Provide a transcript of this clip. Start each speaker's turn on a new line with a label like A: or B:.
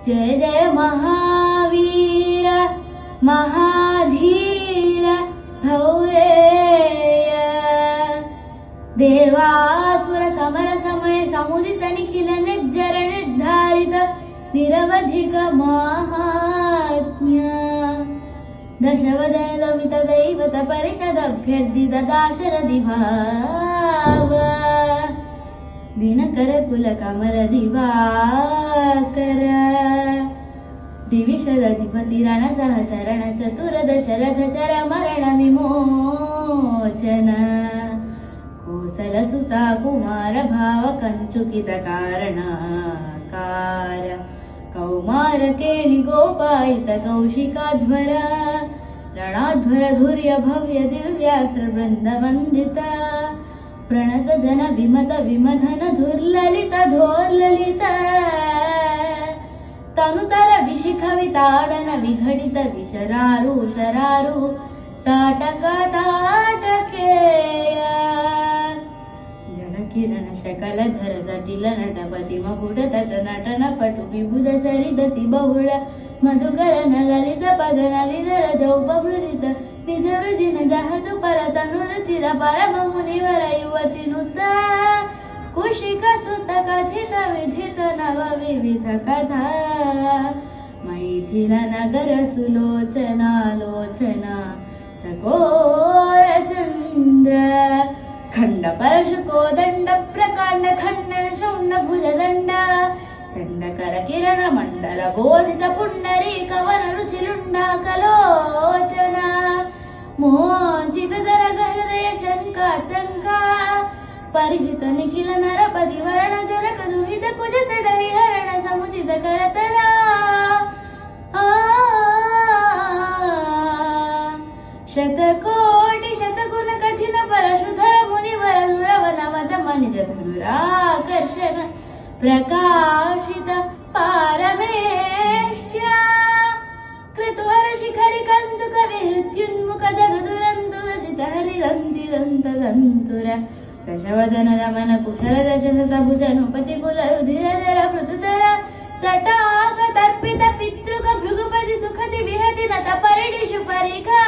A: जय जय महावीर महाधीर धौरेय देवासुर समर समय समुदित निखिल निर्जर निर्धारित निरवधिक माहात्म्य दशवदनमित दैवत परिषदभ्यर्थित दाशरथि भाव दिनकर कुल कमल दिवाकर दिविषदधिपति रण सहचरण चतुर्दशरथ चर मरण विमोचन कोसल सुता कुमार भाव कंचुकित कारणाकार कौमार केळि गोपायित कौशिकाध्वर ರಣಾಧ್ವರ ಧುರ್ಯ ಭವ್ಯ ದಿವ್ಯಾಸ್ತ್ರ ವೃಂದ ವಂದಿತ ಪ್ರಣತ ಜನ ವಿಮತ ವಿಮಧನ ಧುರ್ಲಲಿತ ಧೋರ್ಲಲಿತ ತನುತರ ವಿಶಿಖವಿತಾಡನ ವಿಘಟಿತ ವಿಶರಾರು ಶರಾರು ತಾಟಕ ತಾಟಕೇಯ ಜನಕಿರಣ ಶಕಲಧರ ಜಟಿಲ ನಟಪತಿ ಮಗುಡ ತಟ ನಟನ ಪಟು ವಿಬುಧ ಸರಿದತಿ ಬಹುಳ ಮಧುಗರನ ಲಲಿತ ಪದ ನಲಿನರ ಜೌಪಮೃದಿತ ನಿಜ ವೃಜಿನ ಜಹದು ಪರ ತನುರ ಚಿರ ಪರಮ ಮುನಿವರ ಯುವತಿ ನುತ್ತ ಕುಶಿಕ ಸುತ ಕಥಿತ ವಿಧಿತ ನವ ವಿವಿಧ ಕಥಾ ಮೈಥಿಲ ನಗರ ಸುಲೋಚನಾಲೋಚನ ಸಕೋರ ಚಂದ್ರ ಖಂಡ ಪರಶುಕೋದಂಡ ಪ್ರಕಾಂಡ ಖಂಡನ ಶೌಂಡ ಭುಜದಂಡ ಚಂಡಕರ ಕಿರಣ ಮಂಡಲ ಬೋಧಿತ ಪುಂಡರೀ ಕವನ ರುಚಿರುಂಡಾಕಲೋಚನ ಮೋಚಿತ ಜನಕ ಹೃದಯ ಶಂಕಾತಂಕ ಪರಿಹೃತ ನಿಖಿಲ ನರಪತಿ ವರ್ಣ ಜನಕ ದುಹಿತ ಕುಜ ತಡ ವಿಹರಣ ಸಮುಚಿತ ಕರತಲ ಶತಕೋಟಿ ಶತಗುಣ ಕಠಿಣ ಪರಶುಧರ ಮುನಿವರ ದುರವನ ಮದ ಮನಿಜ ಧನುರಾಕರ್ಷಣ ಪ್ರಕಾಶಿತ ಪಾರಮೇಷ್ಟ್ಯ ಕೃತುಹರ ಶಿಖರಿ ಕಂತು ಕವಿ ಹೃತ್ಯುನ್ಮುಖ ಜಗದುರಂತು ರಚಿತ ಹರಿದಂತಿದಂತದಂತುರ ದಶವದನ ರಮನ ಕುಶಲ ದಶಶತ ಭುಜ ನೃಪತಿ ಕುಲ ರುಧಿರಧರ ಪೃಥುತರ ತಟಾಕ ತರ್ಪಿತ ಪಿತೃಕ ಭೃಗುಪತಿ ಸುಖತಿ ವಿಹತಿ ನತ ಪರಿಡಿಷು ಪರಿಕಾ